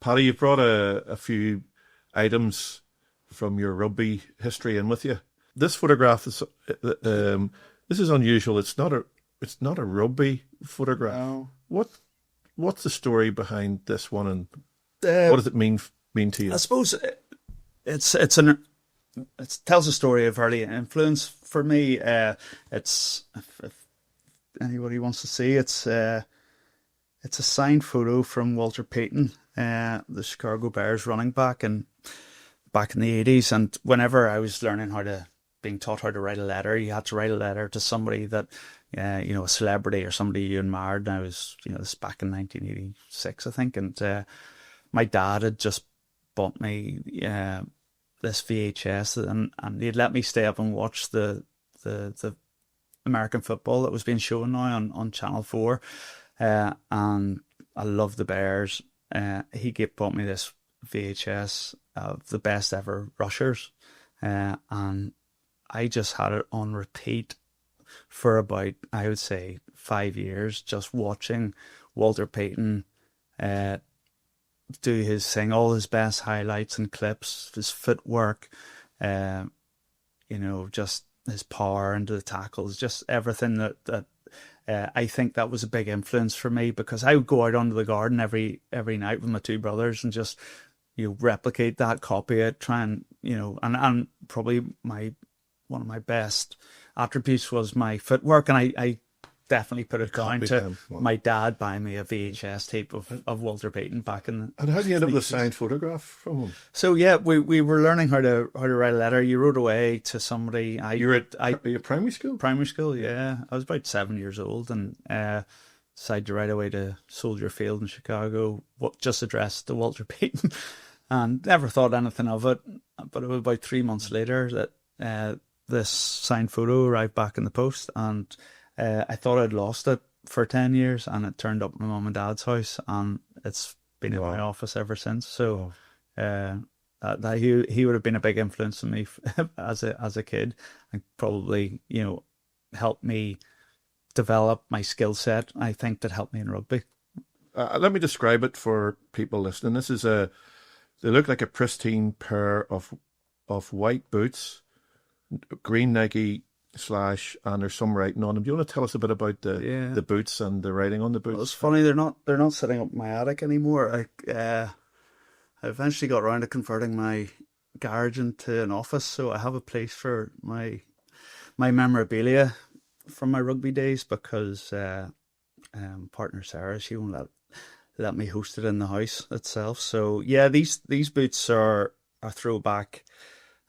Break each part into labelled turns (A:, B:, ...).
A: Paddy, you've brought a few items from your rugby history in with you. This photograph is this is unusual. It's not a rugby photograph.
B: No.
A: What's the story behind this one, and
B: Uh,
A: what does it mean to you?
B: I suppose it tells a story of early influence for me. It's if anybody wants to see, it's a signed photo from Walter Payton, the Chicago Bears running back, and back in the 80s. And whenever I was being taught how to write a letter, you had to write a letter to somebody that, a celebrity or somebody you admired. And I was, this back in 1986, I think. And my dad had just bought me this VHS, and he'd let me stay up and watch the American football that was being shown now on Channel 4. And I love the Bears. He bought me this VHS of the best ever rushers, and I just had it on repeat for about, I would say, 5 years, just watching Walter Payton do his thing, all his best highlights and clips, his footwork, just his power into the tackles, just everything that I think that was a big influence for me, because I would go out onto the garden every night with my two brothers and just replicate that, copy it, try and and probably one of my best attributes was my footwork, and I definitely put it down to my dad buying me a VHS tape of Walter Payton back in the.
A: And how did you end up with a signed photograph from him?
B: So yeah, we were learning how to write a letter. You wrote away to somebody.
A: You were at primary school?
B: Primary school, yeah. I was about 7 years old, and decided to write away to Soldier Field in Chicago, just addressed to Walter Payton, and never thought anything of it. But it was about 3 months later that this signed photo arrived back in the post, and I thought I'd lost it for 10 years, and it turned up at my mum and dad's house, and it's been in my office ever since. So that he would have been a big influence on me as a kid, and probably helped me develop my skill set. I think that helped me in rugby.
A: Let me describe it for people listening. They look like a pristine pair of white boots, green Nike / and there's some writing on them. Do you want to tell us a bit about the boots and the writing on the boots?
B: Well, it's funny, they're not sitting up in my attic anymore. I eventually got around to converting my garage into an office, so I have a place for my memorabilia from my rugby days, because partner Sarah, she won't let me host it in the house itself. So yeah, these boots are a throwback,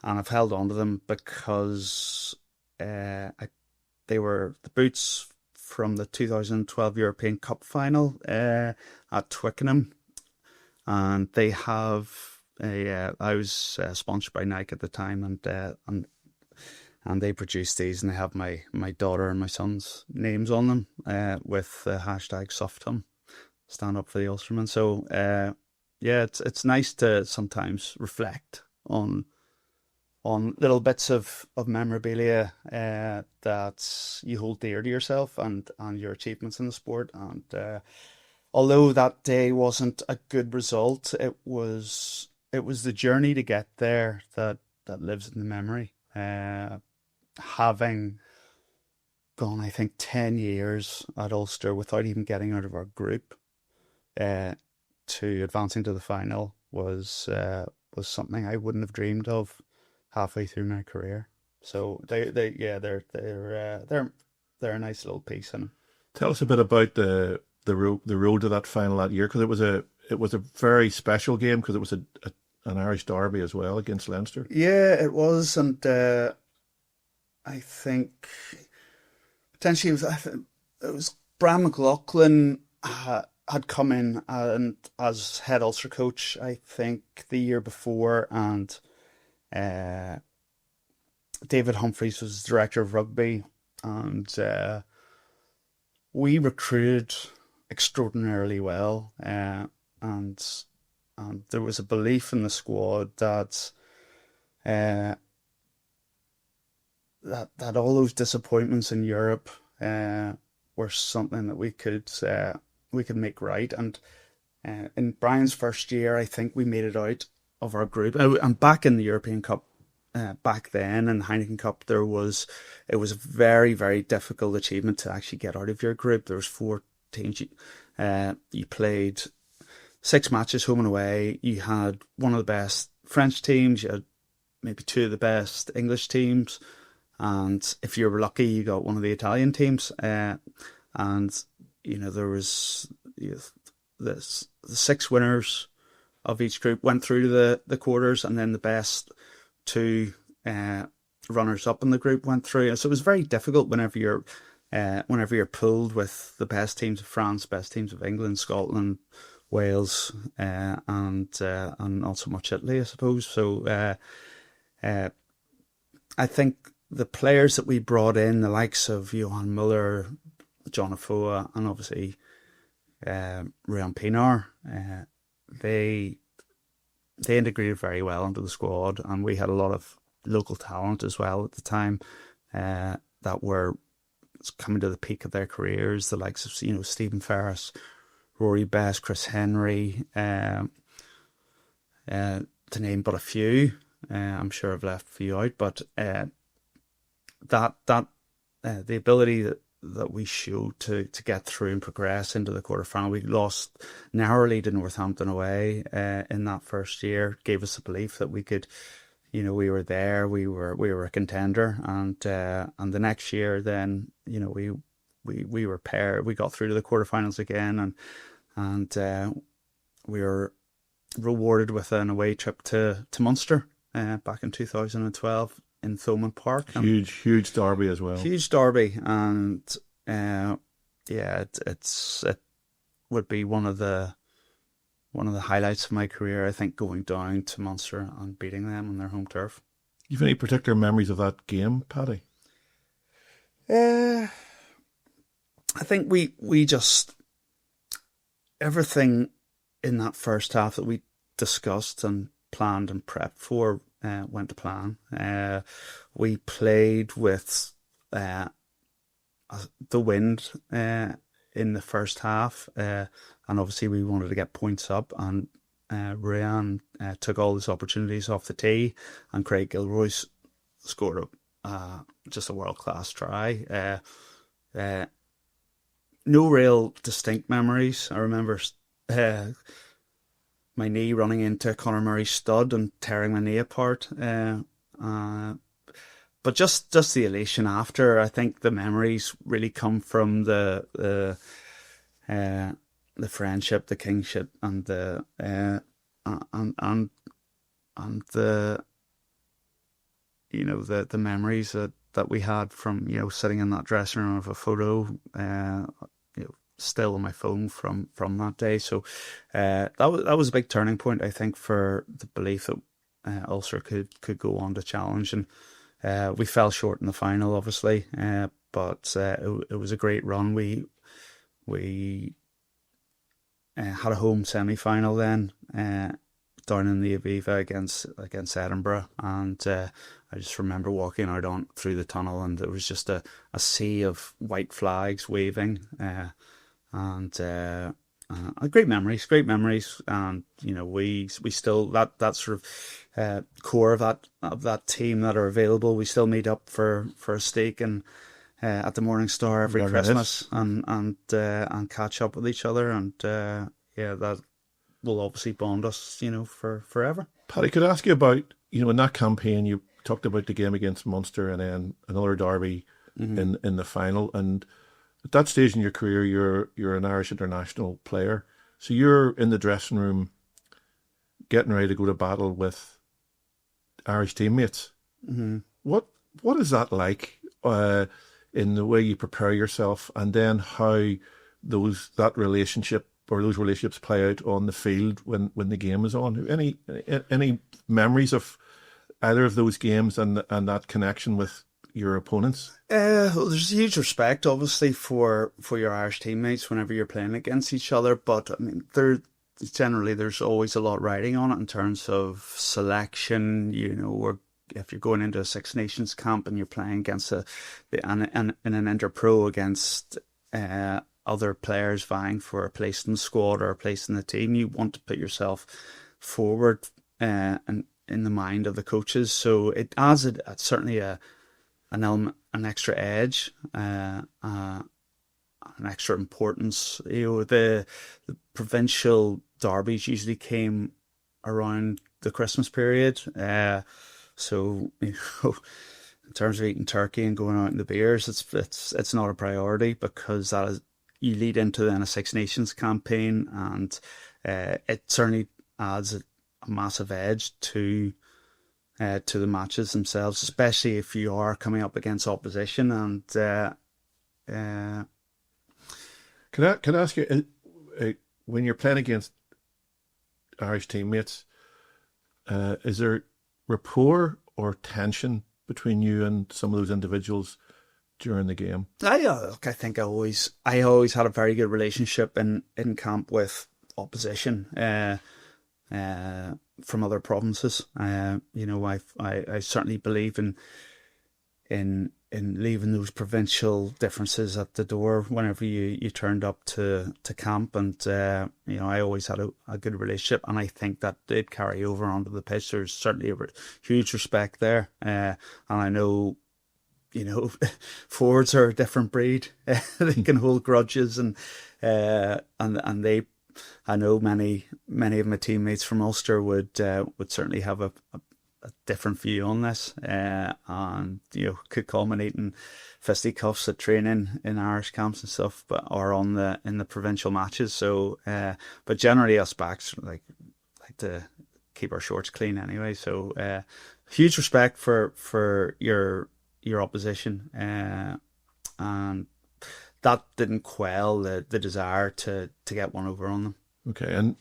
B: and I've held on to them because they were the boots from the 2012 European Cup final at Twickenham, and they have I was sponsored by Nike at the time, and they produced these, and they have my daughter and my son's names on them with the hashtag #SoftHum, stand up for the Ulstermen. So it's nice to sometimes reflect on little bits of memorabilia that you hold dear to yourself and your achievements in the sport. And although that day wasn't a good result, it was the journey to get there that lives in the memory. Having gone, I think, 10 years at Ulster without even getting out of our group to advancing to the final was something I wouldn't have dreamed of halfway through my career. So they're a nice little piece. And
A: tell us a bit about the road to that final that year, because it was a very special game, because it was an Irish derby as well against Leinster.
B: Yeah, it was, and I think potentially it was Bram McLaughlin had come in and as head Ulster coach, I think, the year before, and David Humphreys was director of rugby, and we recruited extraordinarily well, and there was a belief in the squad that that all those disappointments in Europe were something that we could make right, and In Brian's first year, I think we made it out of our group. And back in the European Cup, back then in the Heineken Cup, it was a very, very difficult achievement to actually get out of your group. There was 4 teams. You played 6 matches home and away. You had one of the best French teams. You had maybe 2 of the best English teams. And if you were lucky, you got one of the Italian teams. And, there was the 6 winners of each group went through to the quarters, and then the best 2 runners up in the group went through. And so it was very difficult whenever you're pulled with the best teams of France, best teams of England, Scotland, Wales, and not so much Italy, I suppose. So I think the players that we brought in, the likes of Johan Muller, John Afoa, and obviously Ruan Pinar, they integrated very well into the squad, and we had a lot of local talent as well at the time that were coming to the peak of their careers. The likes of Stephen Ferris, Rory Best, Chris Henry, to name but a few. I'm sure I've left a few out, but the ability that we showed to get through and progress into the quarterfinal. We lost narrowly to Northampton away in that first year. Gave us the belief that we could, we were there, we were a contender, and the next year then, we were paired. We got through to the quarterfinals again, and we were rewarded with an away trip to Munster back in 2012. In Thomond Park.
A: Huge derby as well.
B: Huge derby, and it would be one of the highlights of my career, I think, going down to Munster and beating them on their home turf.
A: You have any particular memories of that game, Paddy?
B: I think we just, everything in that first half that we discussed and planned and prepped for went to plan. We played with the wind in the first half, and obviously we wanted to get points up, and Ruan took all his opportunities off the tee, and Craig Gilroy scored just a world-class try. No real distinct memories. I remember my knee running into Conor Murray's stud and tearing my knee apart. But just the elation after. I think the memories really come from the friendship, the kingship, and the the memories that we had from sitting in that dressing room of a photo. Still on my phone from that day. So that was a big turning point, I think, for the belief that Ulster could go on to challenge. And we fell short in the final, obviously, but it was a great run. We had a home semi-final then down in the Aviva against Edinburgh, and I just remember walking out through the tunnel, and there was just a sea of white flags waving. And great memories, and we still that sort of core of that team that are available. We still meet up for a steak and at the Morning Star every Christmas and catch up with each other, and that will obviously bond us for forever.
A: Paddy, could I ask you about in that campaign you talked about the game against Munster and then another derby in the final, and at that stage in your career, you're an Irish international player. So you're in the dressing room getting ready to go to battle with Irish teammates. Mm-hmm. What is that like in the way you prepare yourself, and then how those relationships play out on the field when the game is on? Any memories of either of those games and that connection with your opponents?
B: Well, there's a huge respect, obviously, for your Irish teammates whenever you're playing against each other. But I mean, there's always a lot riding on it in terms of selection. Or if you're going into a Six Nations camp and you're playing against in an Interpro against other players vying for a place in the squad or a place in the team. You want to put yourself forward and in the mind of the coaches. So it adds certainly an element, an extra edge, an extra importance. The provincial derbies usually came around the Christmas period. So in terms of eating turkey and going out in the beers, it's not a priority, because you lead into then a Six Nations campaign, and it certainly adds a massive edge to the matches themselves, especially if you are coming up against opposition. And
A: can I ask you, when you're playing against Irish teammates, is there rapport or tension between you and some of those individuals during the game?
B: I think I always had a very good relationship in camp with opposition from other provinces. I certainly believe in leaving those provincial differences at the door whenever you turned up to camp, and I always had a good relationship, and I think that did carry over onto the pitch. There's certainly a huge respect there, and I know, forwards are a different breed. They can hold grudges, and they. I know many of my teammates from Ulster would certainly have a different view on this, and could culminate in fisticuffs at training in Irish camps and stuff, or in the provincial matches. So, but generally us backs like to keep our shorts clean anyway. So, huge respect for your opposition, and that didn't quell the desire to get one over on them.
A: Okay, and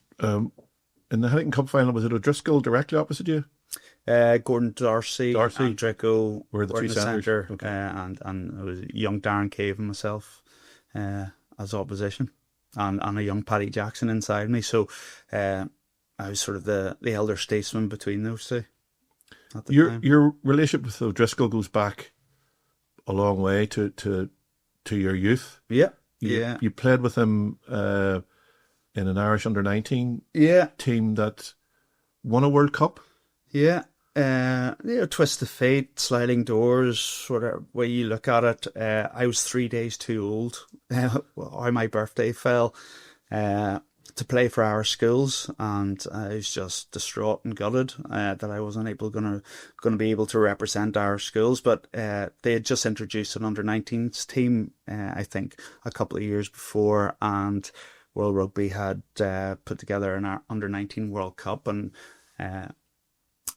A: in the Heineken Cup final, was it O'Driscoll directly opposite you?
B: Gordon Darcy and Draco
A: were the three
B: centre,
A: okay.
B: and it was young Darren Cave and myself as opposition, and a young Paddy Jackson inside me. So I was sort of the elder statesman between those two at the time.
A: Your relationship with O'Driscoll goes back a long way to your youth.
B: Yeah.
A: You played with him in an Irish under-19 team that won a World Cup. Yeah.
B: Twist of fate, sliding doors, whatever way you look at it. I was 3 days too old how my birthday fell to play for our schools, and I was just distraught and gutted that I wasn't going to be able to represent our schools. But they had just introduced an under-19s team, I think, a couple of years before, and World Rugby had put together an under-19 World Cup, and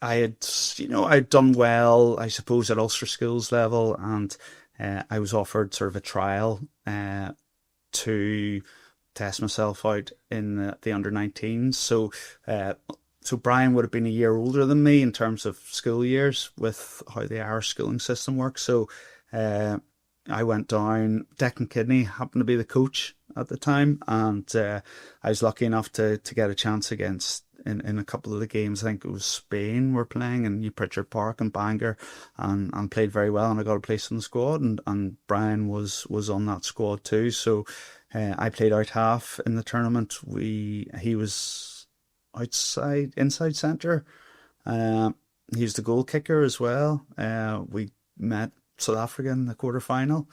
B: I'd done well, I suppose, at Ulster schools level, and I was offered sort of a trial to test myself out in the under-19s. So Brian would have been a year older than me in terms of school years with how the Irish schooling system works. So I went down. Declan Kidney happened to be the coach at the time, and I was lucky enough to get a chance against in a couple of the games. I think it was Spain were playing in New Pritchard Park and Bangor, and played very well, and I got a place in the squad, and Brian was on that squad too. So I played out half in the tournament. He was inside centre. He's the goal kicker as well. We met South Africa in the quarter final,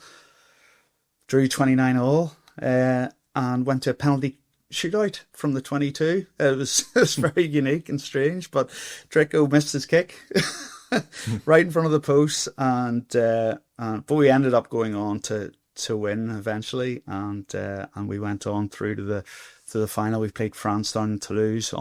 B: drew 29-all, and went to a penalty shootout from the 22. It was very unique and strange, but Draco missed his kick right in front of the post, but we ended up going on to win eventually, and we went on through to the final. We played France down in Toulouse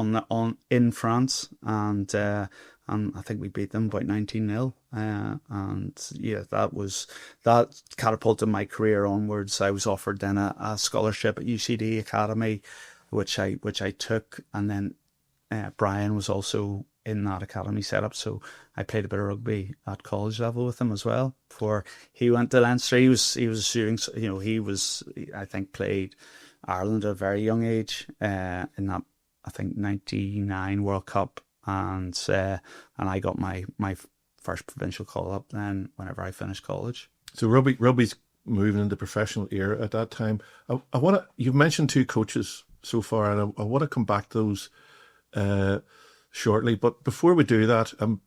B: in France, and I think we beat them about 19-0. And yeah, that catapulted my career onwards. I was offered then a scholarship at UCD Academy, which I took, and then Brian was also in that academy setup, so I played a bit of rugby at college level with him as well. Before he went to Leinster, he was doing, I think, played Ireland at a very young age in that, I think, 99 World Cup, and I got my first provincial call up then whenever I finished college.
A: So rugby's moving into professional era at that time. I want to. You've mentioned two coaches so far, and I want to come back to those shortly. But before we do that, I'm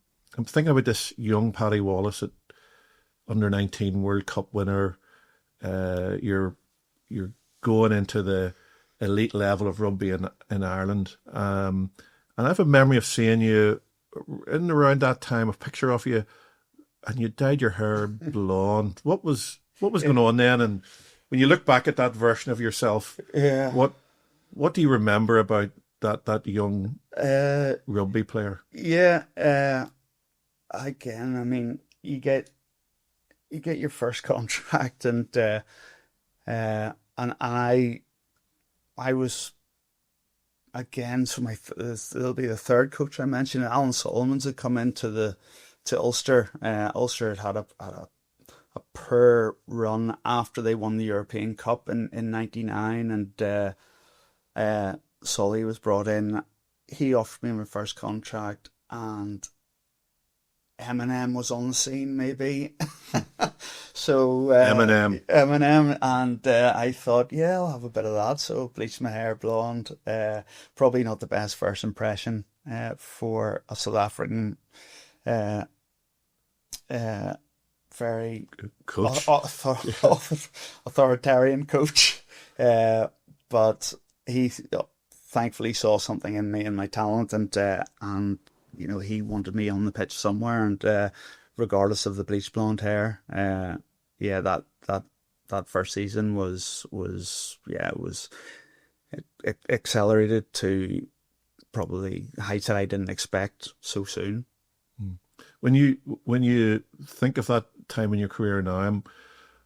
A: thinking about this young Paddy Wallace, at under-19 World Cup winner. You're going into the elite level of rugby in Ireland, and I have a memory of seeing you in around that time. A picture of you, and you dyed your hair blonde. What was going on then? And when you look back at that version of yourself, what do you remember about that young rugby player?
B: Yeah, again, I mean, you get your first contract, and I was, again, so it'll be the third coach I mentioned. Alan Solomons had come into Ulster. Ulster had a poor run after they won the European Cup in '99, and Solly was brought in. He offered me my first contract, and Eminem was on the scene, maybe. So Eminem, and I thought, yeah, I'll have a bit of that. So bleached my hair blonde. Probably not the best first impression for a South African very
A: coach,
B: authoritarian coach. But he thankfully saw something in me and my talent, and you know, he wanted me on the pitch somewhere, and regardless of the bleached blonde hair, that first season it accelerated to probably heights that I didn't expect so soon.
A: When you think of that time in your career now,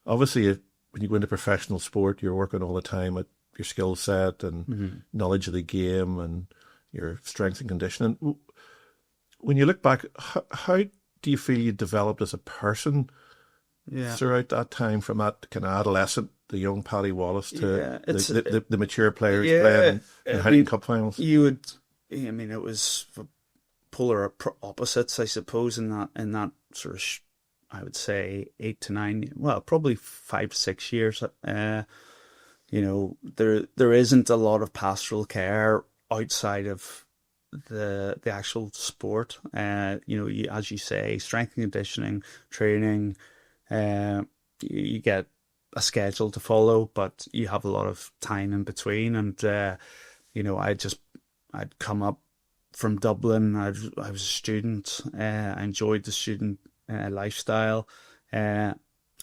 A: obviously when you go into professional sport, you're working all the time at your skill set and knowledge of the game and your strength and conditioning. When you look back, how do you feel you developed as a person throughout that time, from that kind of adolescent, the young Paddy Wallace, to the mature players playing in Heineken Cup finals?
B: It was polar opposites, I suppose, in that sort of, I would say 8 to 9, well, probably 5 to 6 years. You know, there isn't a lot of pastoral care outside of the actual sport. You know, as you say, strength and conditioning training, you get a schedule to follow, but you have a lot of time in between. And you know, I'd come up from Dublin. I was a student. I enjoyed the student lifestyle, and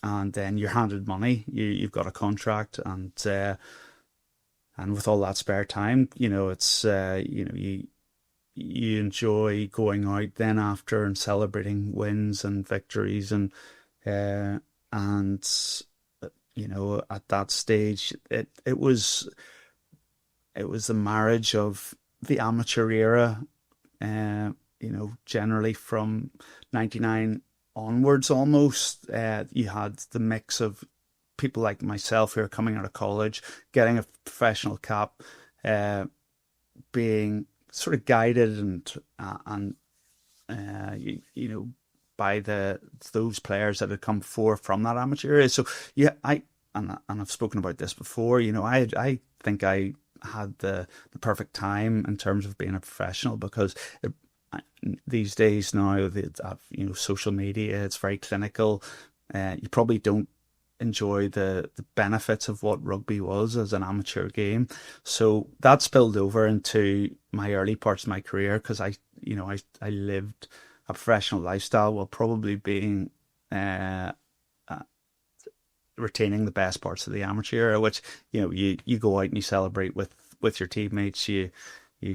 B: then you're handed money. You've got a contract, and with all that spare time, you know, it's you know, you enjoy going out then after and celebrating wins and victories, and you know, at that stage it was the marriage of the amateur era, you know, generally from '99 onwards almost. You had the mix of people like myself who are coming out of college, getting a professional cap, being sort of guided and you know, by those players that had come before from that amateur area. So yeah, and I've spoken about this before. You know, I think I had the perfect time in terms of being a professional, because these days now, you know, social media, it's very clinical. You probably don't enjoy the benefits of what rugby was as an amateur game. So that spilled over into my early parts of my career, because I lived a professional lifestyle while probably being retaining the best parts of the amateur era, which, you know, you go out and you celebrate with your teammates. You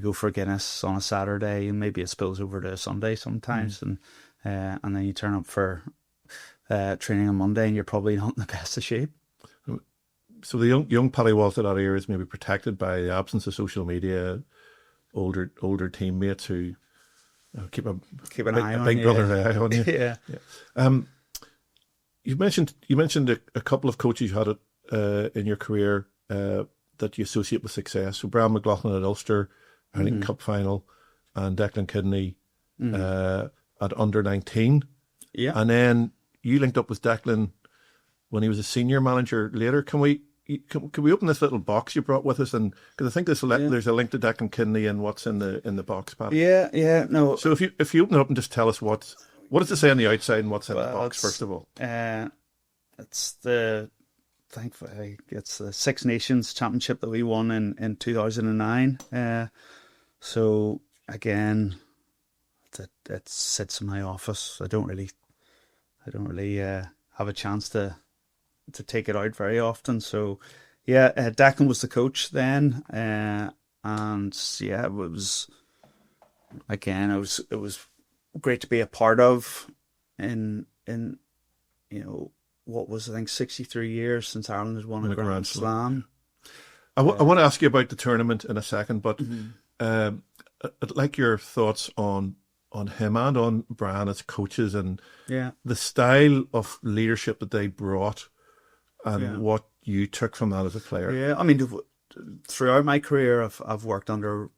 B: go for Guinness on a Saturday, and maybe it spills over to a Sunday sometimes, and then you turn up for training on Monday, and you're probably not in the best of shape.
A: So the young Paddy Wallace at that era is maybe protected by the absence of social media, older teammates who keep an eye on big brother eye on you.
B: Yeah.
A: You mentioned a couple of coaches you had in your career that you associate with success. So Brian McLaughlin at Ulster, Heineken Cup final, and Declan Kidney at under-19.
B: Yeah.
A: And then you linked up with Declan when he was a senior manager later. Can we open this little box you brought with us? And because I think there's a link to Declan Kidney and what's in the box, Pat.
B: Yeah, no.
A: So if you open it up and just tell us what does it say on the outside and what's in the box first of all?
B: It's thankfully it's the Six Nations Championship that we won in 2009. So again, it sits in my office. I don't really have a chance to take it out very often. So yeah, Declan was the coach then, and yeah, it was great to be a part of in what was, I think, 63 years since Ireland has won a Grand Slam.
A: I want to ask you about the tournament in a second, but I'd like your thoughts on him and on Brian as coaches and the style of leadership that they brought and what you took from that as a player.
B: Yeah, I mean, throughout my career, I've worked under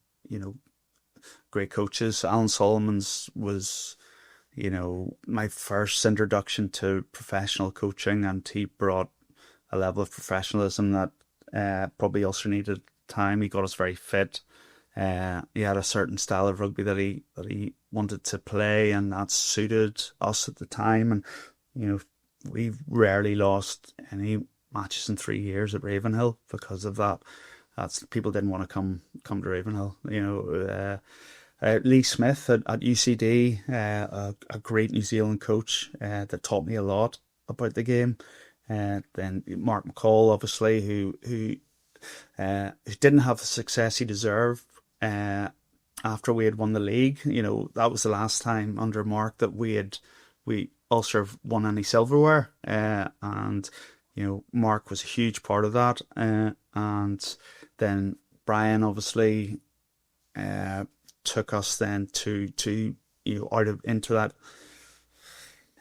B: great coaches. Alan Solomons was my first introduction to professional coaching, and he brought a level of professionalism that probably Ulster needed at the time. He got us very fit. He had a certain style of rugby that he wanted to play, and that suited us at the time. And we rarely lost any matches in 3 years at Ravenhill because of that. People didn't want to come to Ravenhill. Lee Smith at UCD, a great New Zealand coach that taught me a lot about the game. Then Mark McCall, obviously, who didn't have the success he deserved after we had won the league. That was the last time under Mark that Ulster won any silverware, and Mark was a huge part of that. And then Brian obviously took us then to into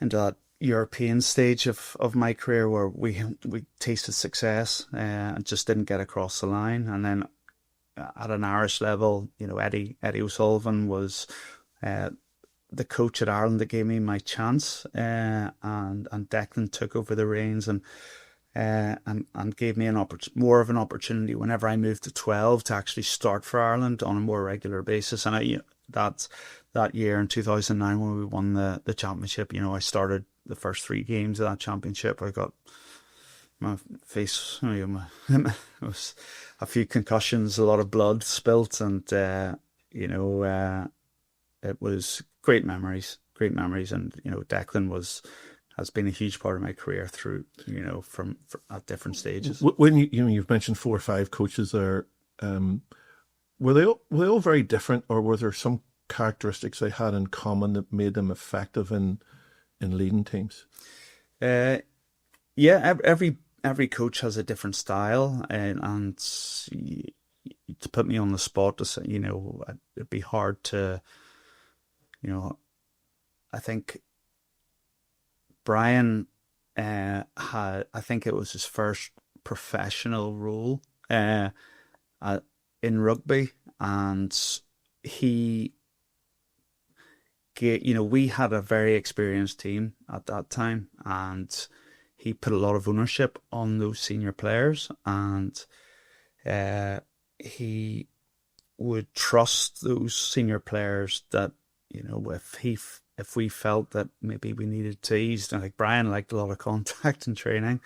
B: that European stage of my career where we tasted success and just didn't get across the line. And then at an Irish level, Eddie O'Sullivan was the coach at Ireland that gave me my chance, and Declan took over the reins and gave me more of an opportunity whenever I moved to 12 to actually start for Ireland on a more regular basis. And that year in 2009 when we won the championship, I started the first 3 games of that championship. I got my face, it was a few concussions, a lot of blood spilt, and it was great memories. And Declan has been a huge part of my career through, from at different stages.
A: When you've mentioned 4 or 5 coaches there, were they all very different, or were there some characteristics they had in common that made them effective in leading teams?
B: Every coach has a different style, and to put me on the spot to say, it'd be hard to, I think Brian I think it was his first professional role in rugby, and we had a very experienced team at that time, and he put a lot of ownership on those senior players, and he would trust those senior players that, if we felt that maybe we needed to ease, like Brian liked a lot of contact and training,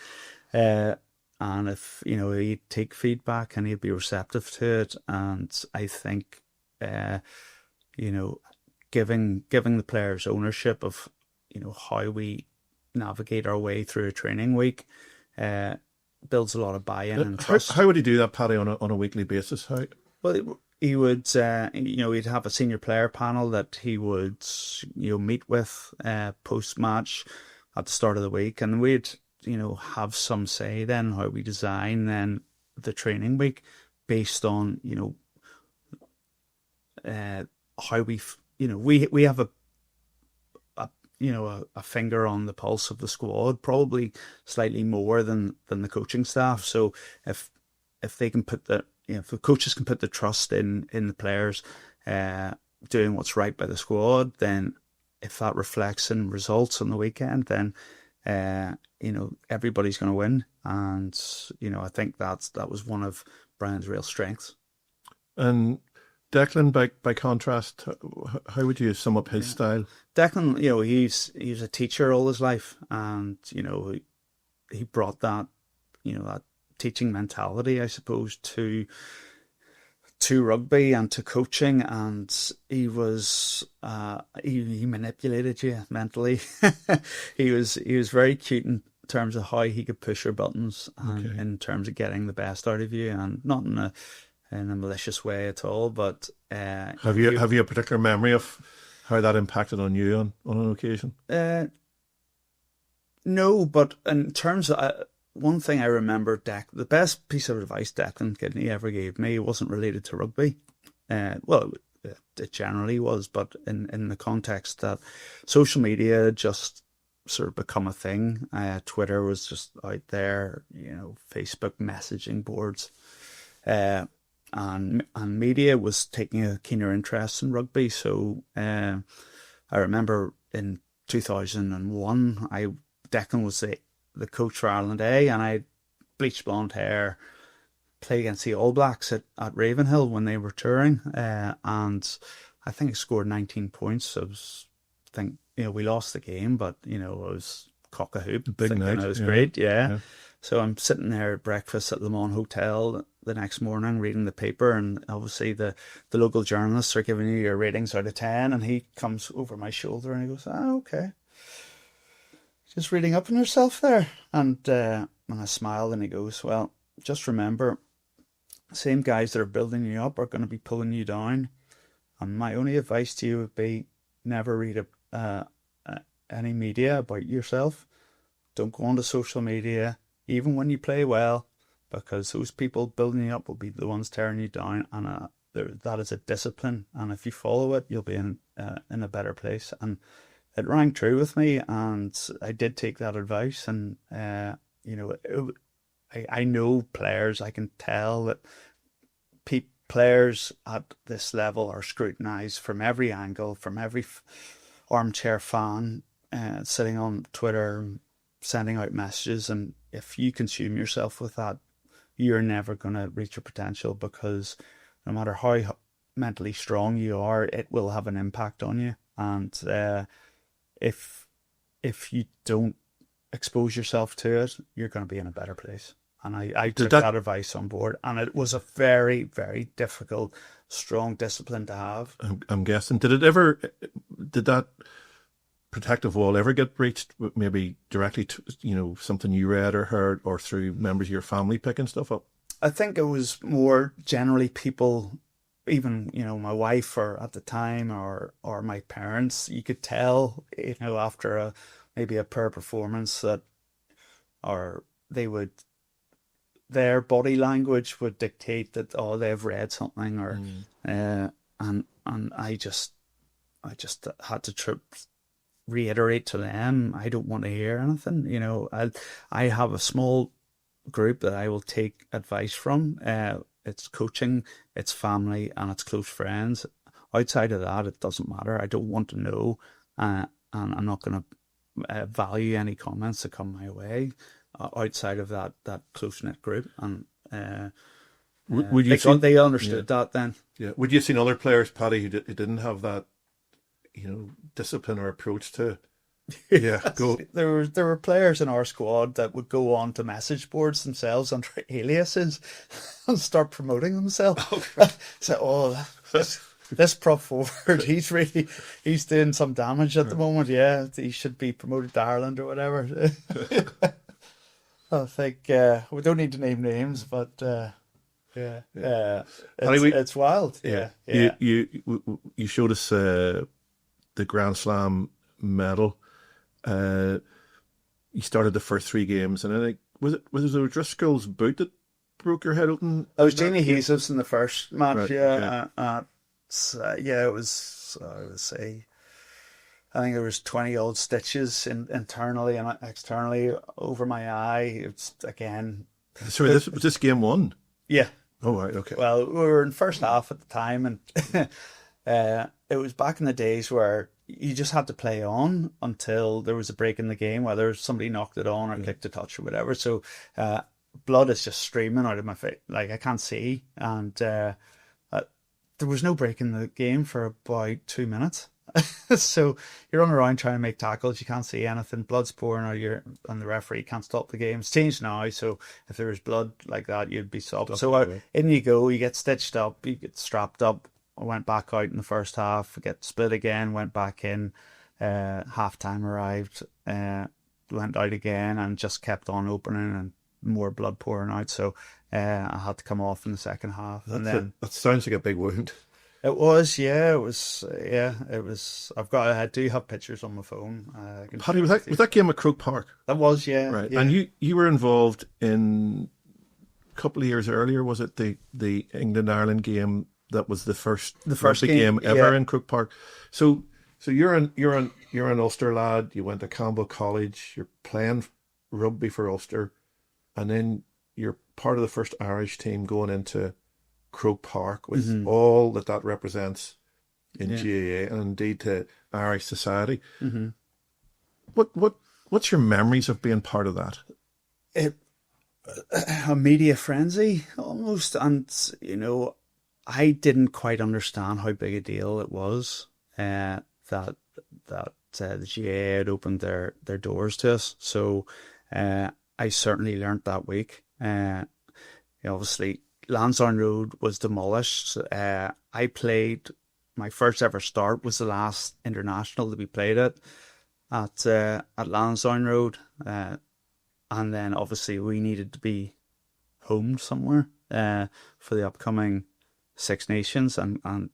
B: and if he'd take feedback and he'd be receptive to it, and I think giving the players ownership of how we navigate our way through a training week builds a lot of buy-in and trust.
A: How would he do that, Paddy, on a weekly basis? How?
B: Well, he would, he'd have a senior player panel that he would, meet with post-match at the start of the week, and we'd, have some say then how we design then the training week based on, how we have a finger on the pulse of the squad, probably slightly more than the coaching staff. So if they can put if the coaches can put the trust in the players doing what's right by the squad, then if that reflects in results on the weekend, then everybody's going to win. And, I think that was one of Brian's real strengths.
A: And Declan, by contrast, how would you sum up his style?
B: Declan, he's a teacher all his life, and he brought that that teaching mentality, I suppose, to rugby and to coaching, and he was he manipulated you mentally. he was very cute in terms of how he could push your buttons, and in terms of getting the best out of you, and not in a malicious way at all. But
A: have you a particular memory of how that impacted on you on an occasion?
B: No, but in terms of one thing I remember, the best piece of advice Declan Kidney ever gave me wasn't related to rugby. Well, it generally was, but in the context that social media just sort of become a thing. Twitter was just out there, Facebook messaging boards, and media was taking a keener interest in rugby. So I remember in 2001, Declan was the coach for Ireland A, and I had bleached blonde hair, played against the All Blacks at Ravenhill when they were touring, and I think I scored 19 points. We lost the game, but it was cock a hoop.
A: Big night.
B: It was great, yeah. So I'm sitting there at breakfast at Le Mans Hotel the next morning reading the paper, and obviously the local journalists are giving you your ratings out of 10, and he comes over my shoulder and he goes, okay. Just reading up on yourself there. And I smiled, and he goes, well, just remember, the same guys that are building you up are going to be pulling you down. And my only advice to you would be never read any media about yourself. Don't go onto social media, even when you play well, because those people building you up will be the ones tearing you down. And that is a discipline. And if you follow it, you'll be in a better place. And it rang true with me, and I did take that advice. And I know players. I can tell that players at this level are scrutinised from every angle, from every armchair fan sitting on Twitter, sending out messages. And if you consume yourself with that, you're never going to reach your potential, because no matter how mentally strong you are, it will have an impact on you. And if you don't expose yourself to it, you're going to be in a better place. And I took that advice on board, and it was a very, very difficult, strong discipline to have.
A: I'm guessing. Did that protective wall ever get breached? Maybe directly to something you read or heard, or through members of your family picking stuff up?
B: I think it was more generally people. Even my wife, or at the time, or my parents, you could tell after maybe a poor performance that, or their body language would dictate that they've read something, or and I just had to reiterate to them, I don't want to hear anything. I have a small group that I will take advice from. It's coaching, it's family, and it's close friends. Outside of that, it doesn't matter. I don't want to know, and I'm not going to value any comments that come my way outside of that close-knit group. And they understood that then.
A: Yeah. Would you have seen other players, Paddy, who didn't have that, discipline or approach to? Yeah, go.
B: There were players in our squad that would go on to message boards themselves under aliases and start promoting themselves. So, this prop forward, he's doing some damage at the moment. Yeah, he should be promoted to Ireland or whatever. I think we don't need to name names, but it's wild. Yeah.
A: You showed us the Grand Slam medal. You started the first 3 games, and I think was it O'Driscoll's boot that broke your head open?
B: It was Jamie Jesus in the first match. Right, it was. I would say, I think there was 20 odd stitches internally and externally over my eye. It's again.
A: Sorry, was this game 1?
B: Yeah.
A: Oh right, okay.
B: Well, we were in first half at the time, and it it was back in the days where you just had to play on until there was a break in the game, whether somebody knocked it on or kicked a touch or whatever. So blood is just streaming out of my face, like I can't see, and there was no break in the game for about 2 minutes. So you're running around trying to make tackles, you can't see anything, blood's pouring out and the referee can't stop the game. It's changed now, so if there was blood like that, you'd be stopped. So in you go, you get stitched up, you get strapped up. I went back out in the first half, get split again, went back in, half time arrived, went out again and just kept on opening and more blood pouring out. So I had to come off in the second half.
A: That sounds like a big wound.
B: It was, it was. I do have pictures on my phone.
A: Paddy, was that game at Croke Park?
B: That was, yeah.
A: Right,
B: yeah.
A: and you were involved in a couple of years earlier. Was it the England-Ireland game that was the first game ever in Croke Park? So you're an Ulster lad. You went to Campbell College. You're playing rugby for Ulster, and then you're part of the first Irish team going into Croke Park with all that represents in GAA and indeed to Irish society. Mm-hmm. What's your memories of being part of that?
B: A media frenzy almost, and I didn't quite understand how big a deal it was that the GAA had opened their doors to us. So I certainly learnt that week. Obviously, Lansdowne Road was demolished. I played, my first ever start was the last international that we played at Lansdowne Road. And then obviously we needed to be home somewhere for the upcoming Six Nations. And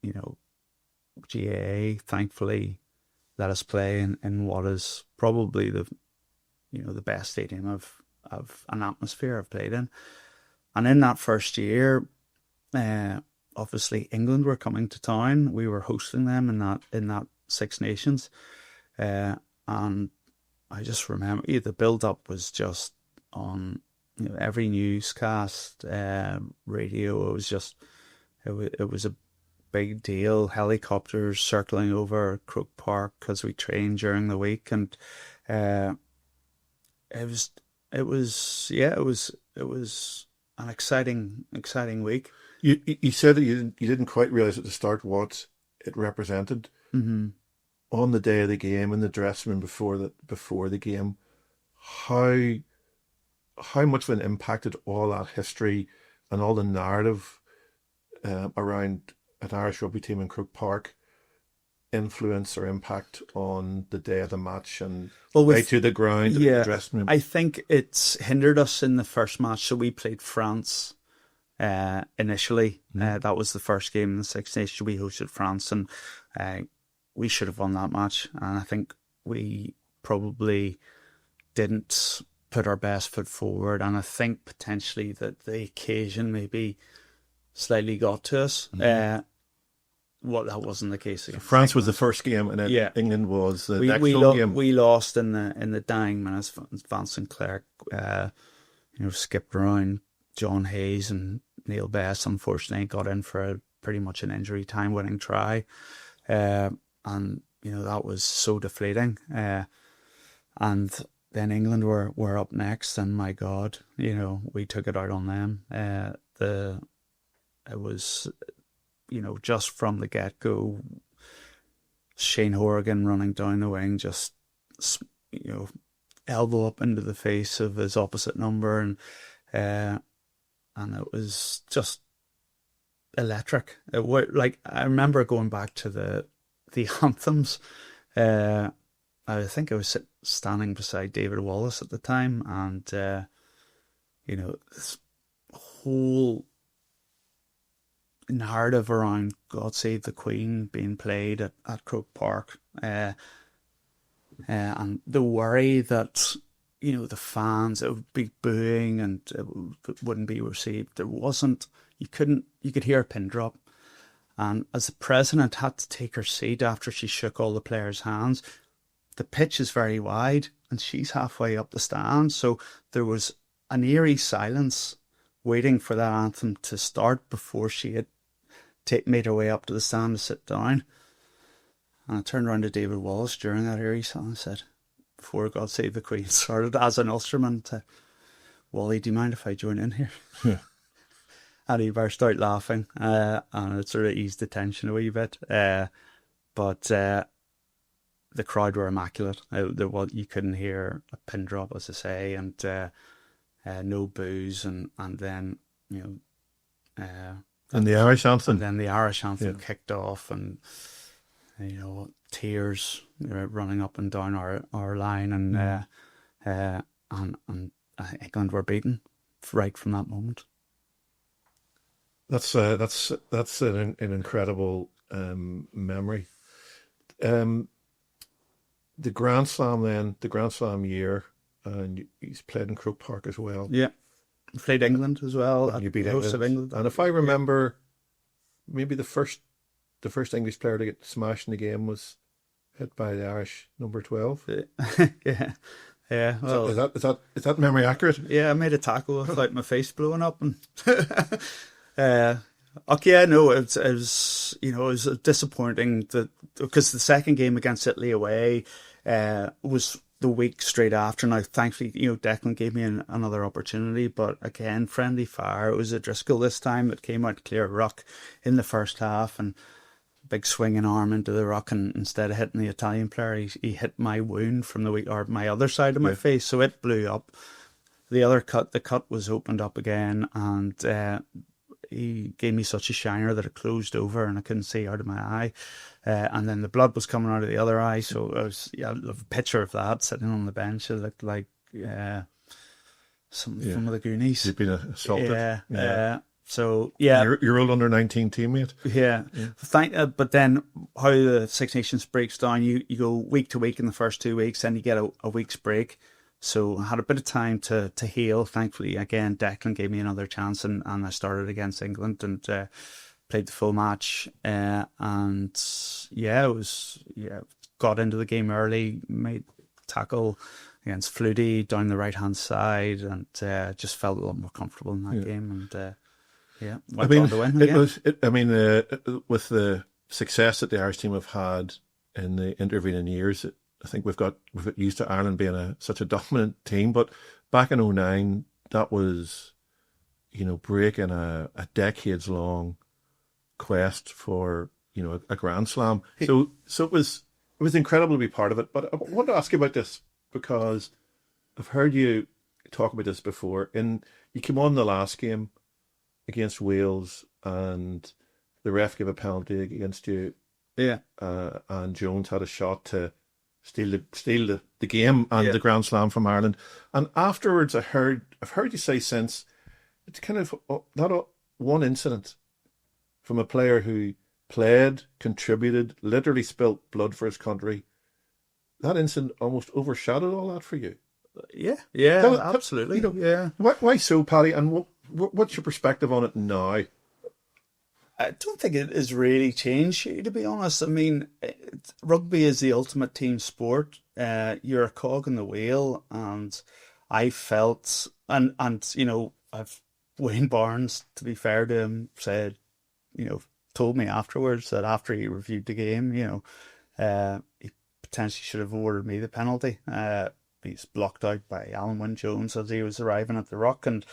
B: GAA thankfully let us play in what is probably the best stadium of an atmosphere I've played in. And in that first year, obviously England were coming to town. We were hosting them in that Six Nations, and I just remember the build up was just on every newscast, radio. It was just it was a big deal. Helicopters circling over Croke Park because we trained during the week, and it was an exciting week.
A: You said that you didn't quite realise at the start what it represented. Mm-hmm. On the day of the game, in the dressing room before the game, how much of an impact did all that history and all the narrative around an Irish rugby team in Croke Park influence or impact on the day of the match and way to the ground and the dressing room?
B: I think it's hindered us in the first match. So we played France initially. That was the first game in the Six Nations. We hosted France, and we should have won that match. And I think we probably didn't put our best foot forward. And I think potentially that the occasion maybe slightly got to us. That wasn't the case again.
A: France was the first game, and then England was the next game.
B: We lost in the dying minutes. Vincent Clerc, skipped around. John Hayes and Neil Best, unfortunately, got in for pretty much an injury time winning try, and that was so deflating. And then England were up next, and my God, we took it out on them. It was. Just from the get-go, Shane Horrigan running down the wing, just, elbow up into the face of his opposite number, and it was just electric. I remember going back to the anthems. I think I was standing beside David Wallace at the time, and this whole narrative around God Save the Queen being played at Croke Park, and the worry that the fans, it would be booing and it wouldn't be received. There wasn't. You could hear a pin drop, and as the president had to take her seat after she shook all the players' hands, the pitch is very wide and she's halfway up the stand, so there was an eerie silence waiting for that anthem to start before she had made her way up to the stand to sit down. And I turned around to David Wallace during that era and I said, before God Save the Queen started, as an Ulsterman, to Wally, do you mind if I join in here?
A: Yeah.
B: And he burst out laughing, and it sort of eased the tension a wee bit. But the crowd were immaculate. You couldn't hear a pin drop, as I say, and no boos, and then
A: and the Irish anthem.
B: And then the Irish anthem kicked off, and tears running up and down our line, and England were beaten right from that moment.
A: That's an incredible memory. The Grand Slam year, and he's played in Croke Park as well.
B: Yeah, played England as well.
A: And you beat
B: host of England.
A: And if I remember, maybe the first English player to get smashed in the game was hit by the Irish number 12.
B: Yeah. Yeah, well,
A: is that memory accurate?
B: Yeah, I made a tackle without my face blowing up, and okay, no, it was disappointing because the second game against Italy away was the week straight after. Now, thankfully, Declan gave me another opportunity, but again, friendly fire. It was a Driscoll this time that came out to clear a ruck in the first half, and big swinging arm into the ruck, and instead of hitting the Italian player, he hit my wound from the week, or my other side of my face, so it blew up. The cut was opened up again, and he gave me such a shiner that it closed over and I couldn't see out of my eye. And then the blood was coming out of the other eye, so I was a picture of that sitting on the bench. It looked like something from the Goonies.
A: You'd been assaulted.
B: So
A: your old under-19 teammate.
B: But then how the Six Nations breaks down, you go week to week in the first 2 weeks, then you get a week's break. So I had a bit of time to heal. Thankfully, again, Declan gave me another chance, and I started against England and played the full match. Got into the game early, made tackle against Flutie down the right hand side, and just felt a lot more comfortable in that game. And went on to win again.
A: With the success that the Irish team have had in the intervening years, I think we've got used to Ireland being such a dominant team. But back in 2009, that was, breaking a decades long quest for a Grand Slam. So it was incredible to be part of it. But I want to ask you about this because I've heard you talk about this before. And you came on the last game against Wales, and the ref gave a penalty against you.
B: Yeah.
A: And Jones had a shot to steal the game and the Grand Slam from Ireland. And afterwards, I've heard you say since, it's kind of not one incident from a player who played, contributed, literally spilt blood for his country. That incident almost overshadowed all that for you.
B: Yeah, absolutely.
A: Why so, Paddy? And what's your perspective on it now?
B: I don't think it has really changed, to be honest. I mean, rugby is the ultimate team sport. You're a cog in the wheel, and I felt, and I've Wayne Barnes, to be fair to him, said, told me afterwards that after he reviewed the game, he potentially should have awarded me the penalty. He's blocked out by Alan Wynne-Jones as he was arriving at the ruck, and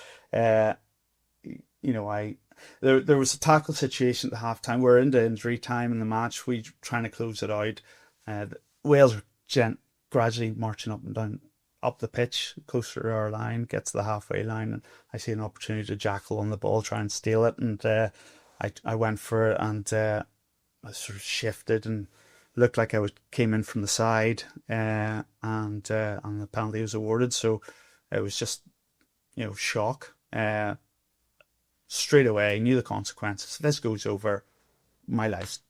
B: There was a tackle situation at the half-time. We're into injury time in the match. We're trying to close it out. Wales are gradually marching up and down, up the pitch, closer to our line, gets to the halfway line, and I see an opportunity to jackal on the ball, try and steal it. And I went for it, and I sort of shifted and looked like came in from the side, and the penalty was awarded. So it was just, shock. Straight away, I knew the consequences. If this goes over, my life's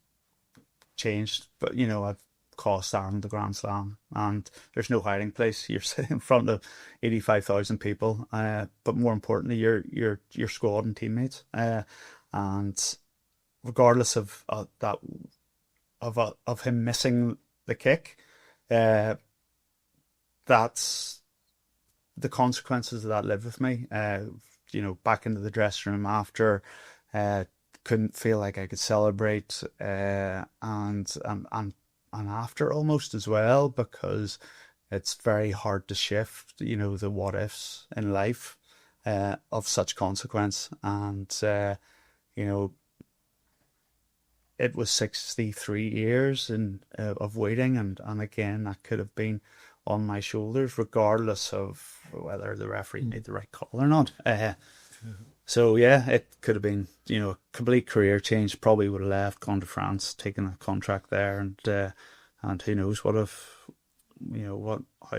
B: changed. But I've cost Ireland the Grand Slam, and there's no hiding place. You're sitting in front of 85,000 people, but more importantly, your squad and teammates. And regardless of that, of him missing the kick, that's the consequences of that live with me. Back into the dressing room after, couldn't feel like I could celebrate, and and after almost as well, because it's very hard to shift, the what ifs in life of such consequence. And, it was 63 years of waiting, and again, that could have been on my shoulders, regardless of whether the referee made the right call or not. So yeah, it could have been, a complete career change. Probably would have left, gone to France, taken a contract there, and who knows how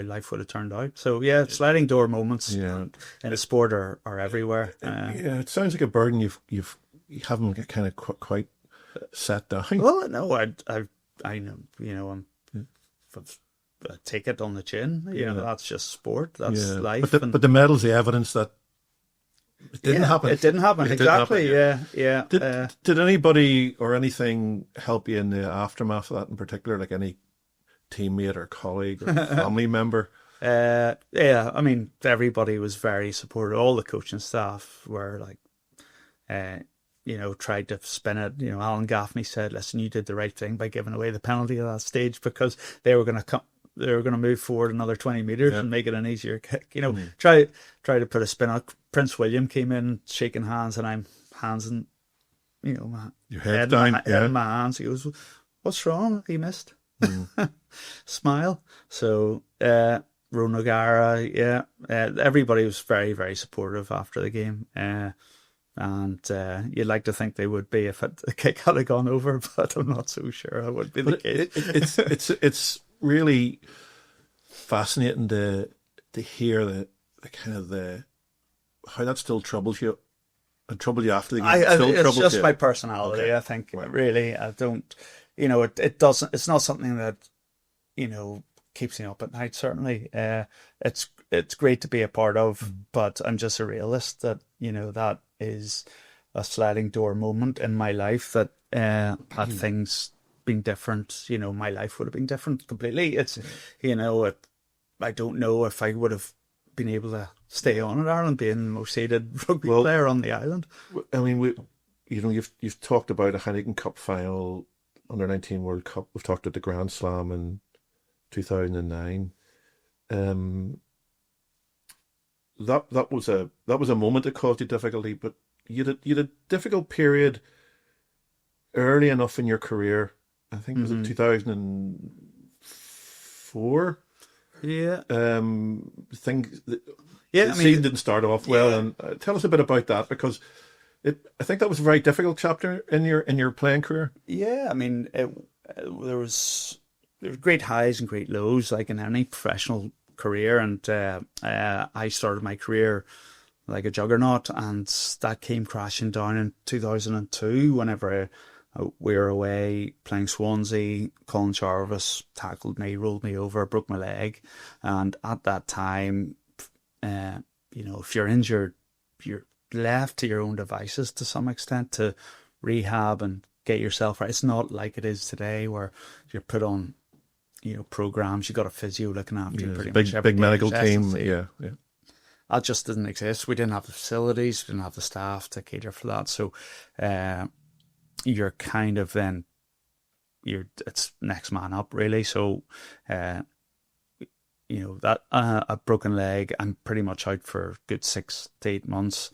B: life would have turned out. So yeah, sliding door moments in a sport are everywhere.
A: It sounds like a burden you haven't kind of quite set down.
B: Well, no, I know, I take it on the chin. That's just sport. That's life.
A: But the medal's the evidence that it didn't happen.
B: It didn't happen. Exactly. Yeah.
A: Did anybody or anything help you in the aftermath of that in particular, like any teammate or colleague or family member?
B: Yeah. I mean, everybody was very supportive. All the coaching staff were like, tried to spin it. Alan Gaffney said, "Listen, you did the right thing by giving away the penalty at that stage, because they were going to come. They were going to move forward another 20 metres and make it an easier kick." Try to put a spin on. Prince William came in shaking hands, and I'm handsing, my
A: your head down,
B: in my hands. He goes, "What's wrong?" He missed. Smile. So Ron O'Gara, everybody was very, very supportive after the game. And you'd like to think they would be if the kick had gone over, but I'm not so sure that would be the case.
A: It's really fascinating to hear the kind of how that still troubles you, and troubled you after the game.
B: It's just my personality. Okay. I think really I don't. It doesn't. It's not something that keeps me up at night. Certainly, it's great to be a part of, but I'm just a realist that that is a sliding door moment in my life that had things been different, my life would have been different completely. It's, I don't know if I would have been able to stay on at Ireland, being the most hated rugby player on the island.
A: I mean, you've talked about a Heineken Cup final, under-19 World Cup. We've talked about the Grand Slam in 2009. That was a moment that caused you difficulty, but you had a difficult period early enough in your career. I think it was in 2004.
B: Yeah.
A: Season didn't start off well, and tell us a bit about that, because I think that was a very difficult chapter in your playing career.
B: Yeah, I mean, there was great highs and great lows, like in any professional career, and I started my career like a juggernaut, and that came crashing down in 2002 whenever we were away playing Swansea. Colin Jarvis tackled me, rolled me over, broke my leg, and at that time, if you're injured, you're left to your own devices to some extent to rehab and get yourself right. It's not like it is today where you're put on programs. You got a physio looking after you pretty much every
A: big medical team. Yeah.
B: That just didn't exist. We didn't have the facilities, we didn't have the staff to cater for that. So you're kind of then it's next man up really. So that a broken leg, I'm pretty much out for a good 6 to 8 months.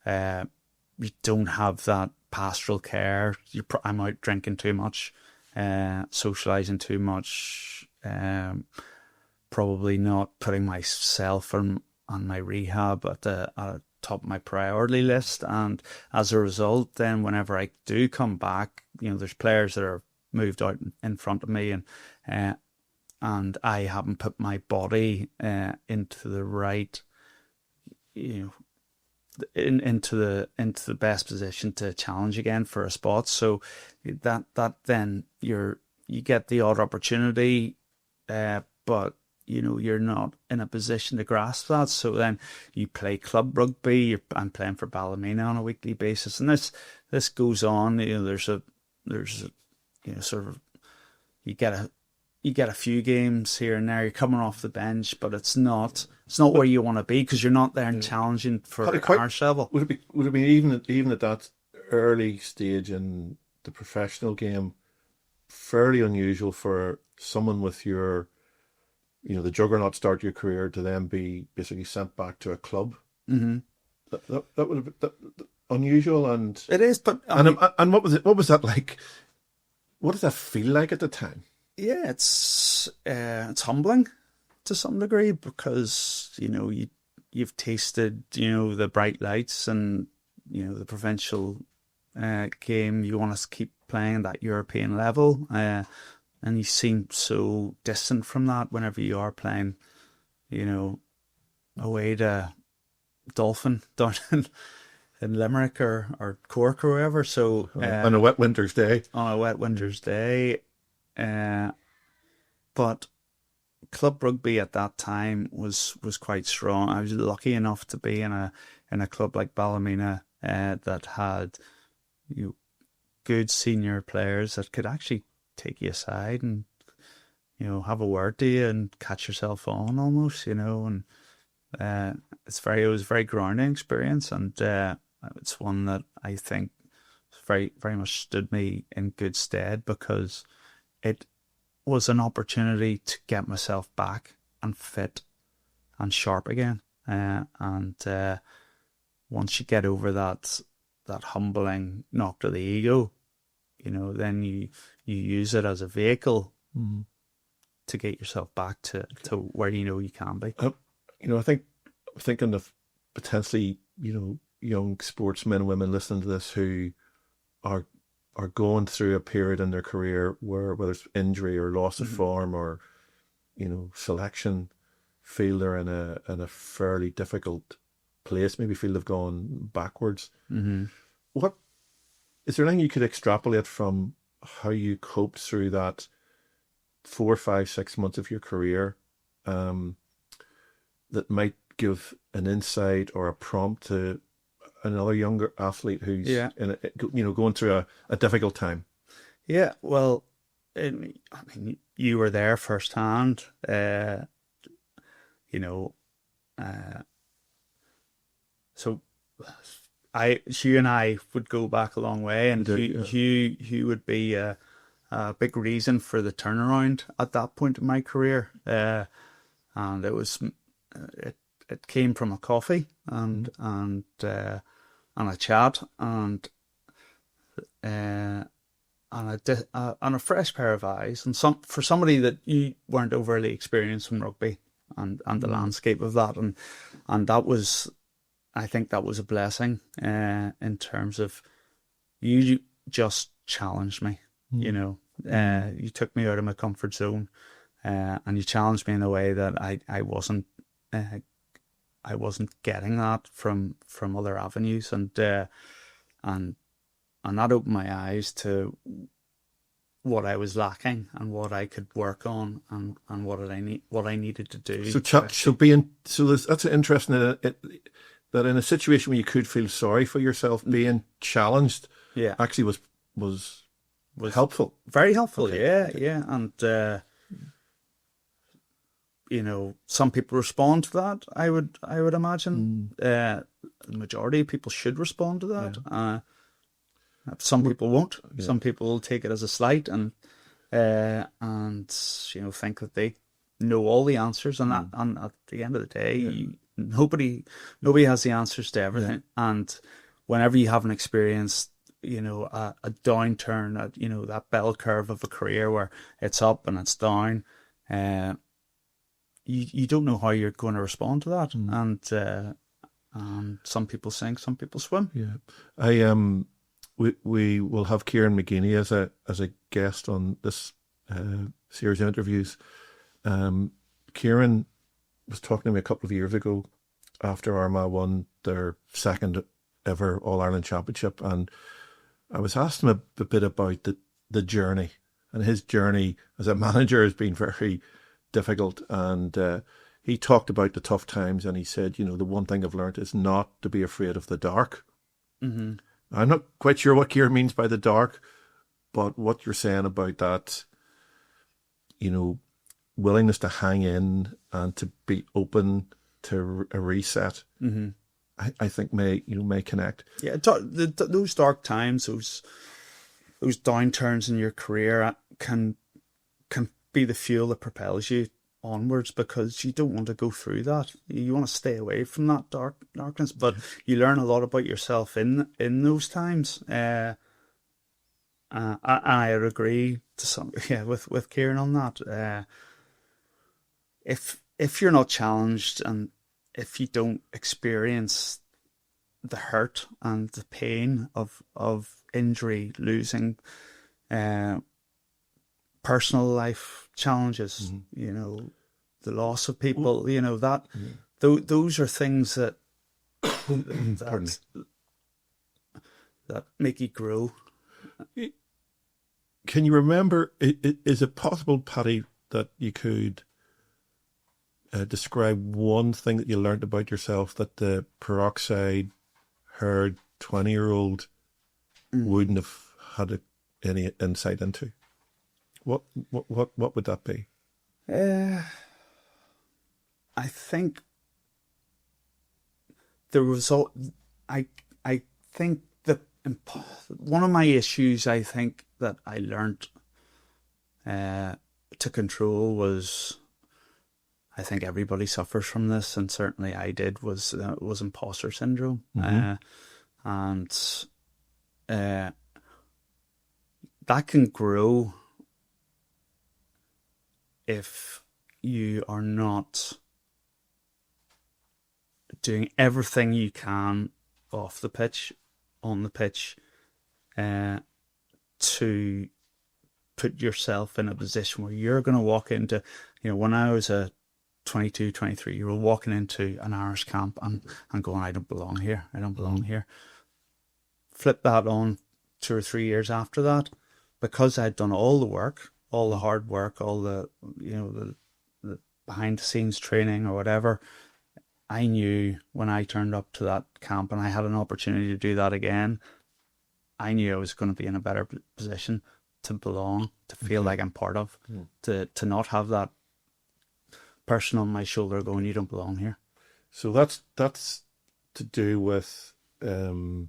B: You don't have that pastoral care. I'm out drinking too much, socialising too much, probably not putting myself on my rehab at the top of my priority list. And as a result, then whenever I do come back, there's players that are moved out in front of me, and I haven't put my body into the right, into the best position to challenge again for a spot. So that then you get the odd opportunity, but you're not in a position to grasp that. So then you play club rugby. I'm playing for Ballymena on a weekly basis, and this goes on. There's sort of you get a few games here and there. You're coming off the bench, but it's not where you want to be, because you're not there and challenging for our level.
A: Would it be even at that early stage in the professional game? fairly unusual for someone with your, the juggernaut start to your career to then be basically sent back to a club.
B: Mm-hmm.
A: That would have been unusual, and
B: It is, but I mean,
A: and what was it? What was that like? What did that feel like at the time?
B: yeah, it's humbling to some degree because you've tasted the bright lights and the provincial game. You want to keep playing that European level, and you seem so distant from that whenever you are playing, away to Dolphin down in Limerick or Cork or wherever. So
A: On a wet winter's day.
B: On a wet winter's day, but club rugby at that time was quite strong. I was lucky enough to be in a club like Ballymena that had good senior players that could actually take you aside and have a word to you and catch yourself on almost, and it was a very grounding experience, and it's one that I think very, very much stood me in good stead because it was an opportunity to get myself back and fit and sharp again. And once you get over that humbling knock to the ego, then you use it as a vehicle to get yourself back to where you can be.
A: I think thinking of potentially, young sportsmen and women listening to this who are going through a period in their career where whether it's injury or loss of form or selection, feel they're in a fairly difficult place, maybe feel they've gone backwards. What is there anything you could extrapolate from how you coped through that 4, 5, 6 months of your career that might give an insight or a prompt to another younger athlete who's going through a difficult time?
B: Yeah, well, I mean, you were there firsthand. So Hugh and I would go back a long way, and Hugh would be a big reason for the turnaround at that point in my career. And it came from a coffee and a chat and a fresh pair of eyes, and for somebody that you weren't overly experienced in rugby and the landscape of that, and that was, I think that was a blessing in terms of you just challenged me. You took me out of my comfort zone, and you challenged me in a way that I wasn't getting that from other avenues, and that opened my eyes to what I was lacking and what I could work on and what I needed to do.
A: That's interesting that in a situation where you could feel sorry for yourself, being challenged, actually was helpful.
B: Very helpful. Okay. Yeah, and some people respond to that. I would imagine the majority of people should respond to that. Yeah. Some people won't. Yeah. Some people will take it as a slight and think that they know all the answers, and at the end of the day, nobody has the answers to everything. Yeah. And whenever you haven't experienced a downturn, that bell curve of a career where it's up and it's down, you don't know how you're going to respond to that. And some people sink, some people swim.
A: Yeah, we will have Kieran McGeeney as a guest on this series of interviews. Kieran was talking to me a couple of years ago after Armagh won their second ever All-Ireland Championship, and I was asking him a bit about the journey, and his journey as a manager has been very difficult, and he talked about the tough times, and he said, the one thing I've learned is not to be afraid of the dark. Mm-hmm. I'm not quite sure what Kieran means by the dark, but what you're saying about that, willingness to hang in and to be open to a reset, I think may connect.
B: Yeah, those dark times, those downturns in your career can be the fuel that propels you onwards, because you don't want to go through that. You want to stay away from that darkness, but you learn a lot about yourself in those times. I would agree to some with Kieran on that. If you're not challenged, and if you don't experience the hurt and the pain of injury, losing, personal life challenges, the loss of people, that those are things that that make you grow.
A: Can you remember, is it possible, Paddy, that you could describe one thing that you learned about yourself that the peroxide haired 20-year-old wouldn't have had any insight into? What would that be?
B: I think the result. I think that one of my issues, I think, that I learned to control was, I think everybody suffers from this, and certainly I did, was imposter syndrome. And that can grow if you are not doing everything you can off the pitch, on the pitch, to put yourself in a position where you're going to walk into, when I was a 22, 23-year-old walking into an Irish camp and going, I don't belong here. I don't belong here. Flip that on 2 or 3 years after that, because I'd done all the work, all the hard work, all the, the behind the scenes training or whatever. I knew when I turned up to that camp and I had an opportunity to do that again, I knew I was going to be in a better position to belong, to feel like I'm part of, to not have that person on my shoulder going, you don't belong here.
A: So that's to do with how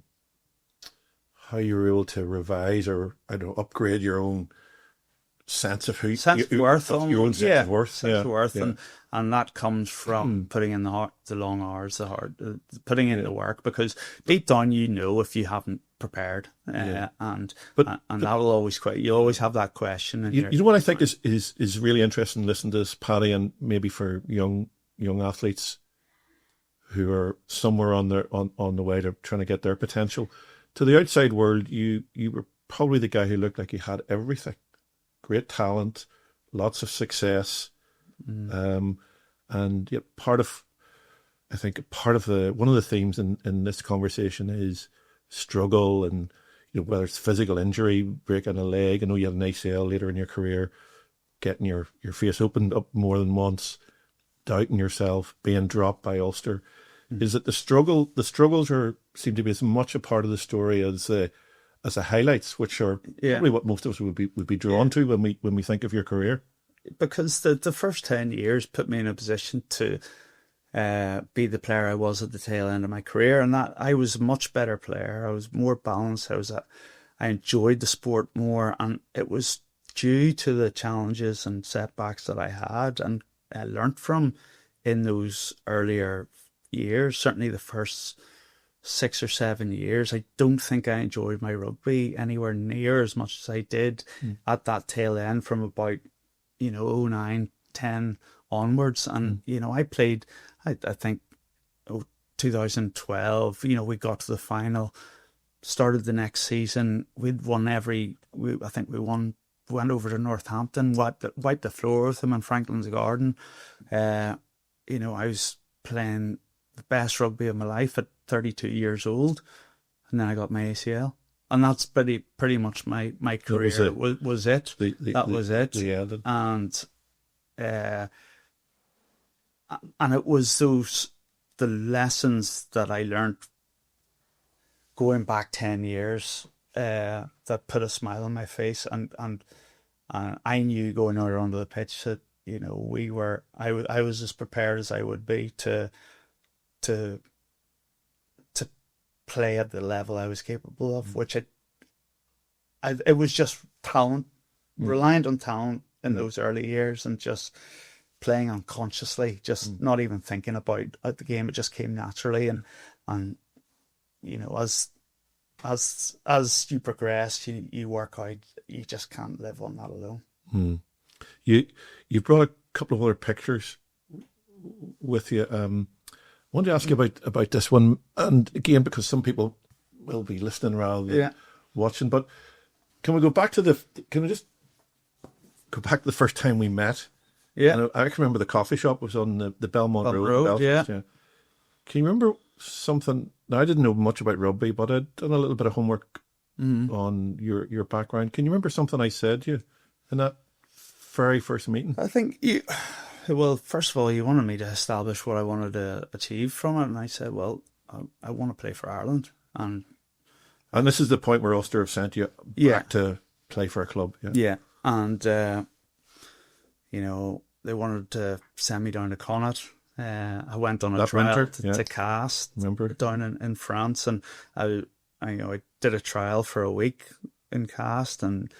A: you were able to revise or upgrade your own sense of who
B: sense of worth,
A: your own sense of worth,
B: sense of worth, and that comes from putting in the long hours, putting in the work, because deep down if you haven't prepared, and that'll always you'll always have that question. And
A: you know what I think is really interesting, listening to this, Paddy, and maybe for young athletes who are somewhere on the way to trying to get their potential. To the outside world, you were probably the guy who looked like he had everything. Great talent, lots of success, and yet one of the themes in this conversation is struggle, and whether it's physical injury, breaking a leg. I know you had an ACL later in your career, getting your face opened up more than once, doubting yourself, being dropped by Ulster. Is it the struggles seem to be as much a part of the story as the highlights, which are probably what most of us would be drawn to when we think of your career?
B: Because the first 10 years put me in a position to be the player I was at the tail end of my career, and that I was a much better player. I was more balanced. I enjoyed the sport more, and it was due to the challenges and setbacks that I had and I learnt from in those earlier years. Certainly the first 6 or 7 years, I don't think I enjoyed my rugby anywhere near as much as I did at that tail end from about 09, 10 onwards. And I played, I think 2012, we got to the final, started the next season, we'd won we went over to Northampton, wiped the floor with them in Franklin's Garden. I was playing the best rugby of my life at 32 years old, and then I got my ACL, and that's pretty much my career. Was it. That was it. And it was the lessons that I learned going back 10 years that put a smile on my face, and I knew going out onto the pitch that I was as prepared as I would be to play at the level I was capable of, which it was just talent, reliant on talent in those early years, and just playing unconsciously, just not even thinking about the game. It just came naturally, and you know, as you progress, you work out. You just can't live on that alone.
A: You brought a couple of other pictures with you. I wanted to ask you about this one, and again, because some people will be listening rather than watching. But can we go back to Can we just go back to the first time we met?
B: Yeah,
A: and I can remember the coffee shop was on the Belmont Road.
B: Belfast,
A: yeah. Can you remember something? Now, I didn't know much about rugby, but I'd done a little bit of homework on your background. Can you remember something I said to you in that very first meeting?
B: I think well, first of all, you wanted me to establish what I wanted to achieve from it, and I said, well, I want to play for Ireland, and
A: this is the point where Ulster have sent you back to play for a club.
B: Yeah, and you know, they wanted to send me down to Connacht. I went on a trial to Cast down in France, and I did a trial for a week in Cast, and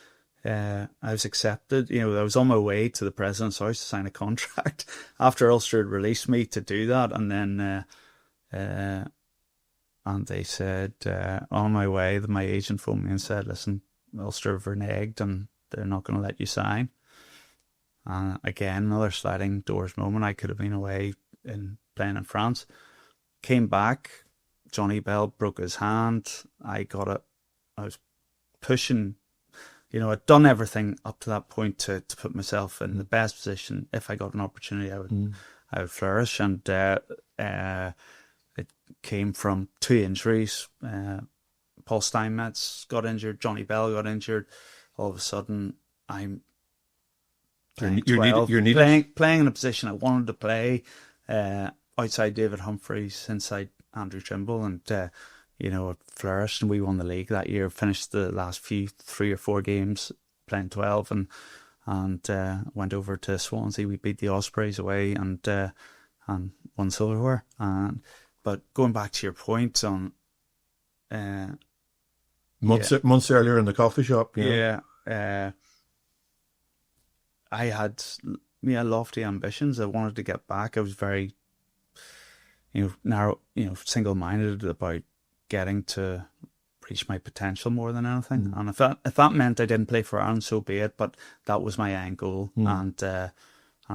B: I was accepted. You know, I was on my way to the President's House to sign a contract after Ulster had released me to do that, and then and they said on my way, my agent phoned me and said, "Listen, Ulster have reneged and they're not going to let you sign." Again, another sliding doors moment. I could have been away in playing in France. Came back, Johnny Bell broke his hand. I got it. I was pushing. You know, I'd done everything up to that point to put myself in the best position. If I got an opportunity, I would flourish. And it came from two injuries. Paul Steinmetz got injured. Johnny Bell got injured. All of a sudden, I'm playing playing in a position I wanted to play, outside David Humphreys, inside Andrew Trimble, and you know, it flourished, and we won the league that year. Finished the last 3 or 4 games playing 12, and went over to Swansea. We beat the Ospreys away and won silverware. But going back to your point on
A: months earlier in the coffee shop,
B: I had lofty ambitions. I wanted to get back. I was very, single-minded about getting to reach my potential more than anything. And if that meant I didn't play for Ireland, so be it. But that was my end goal. And I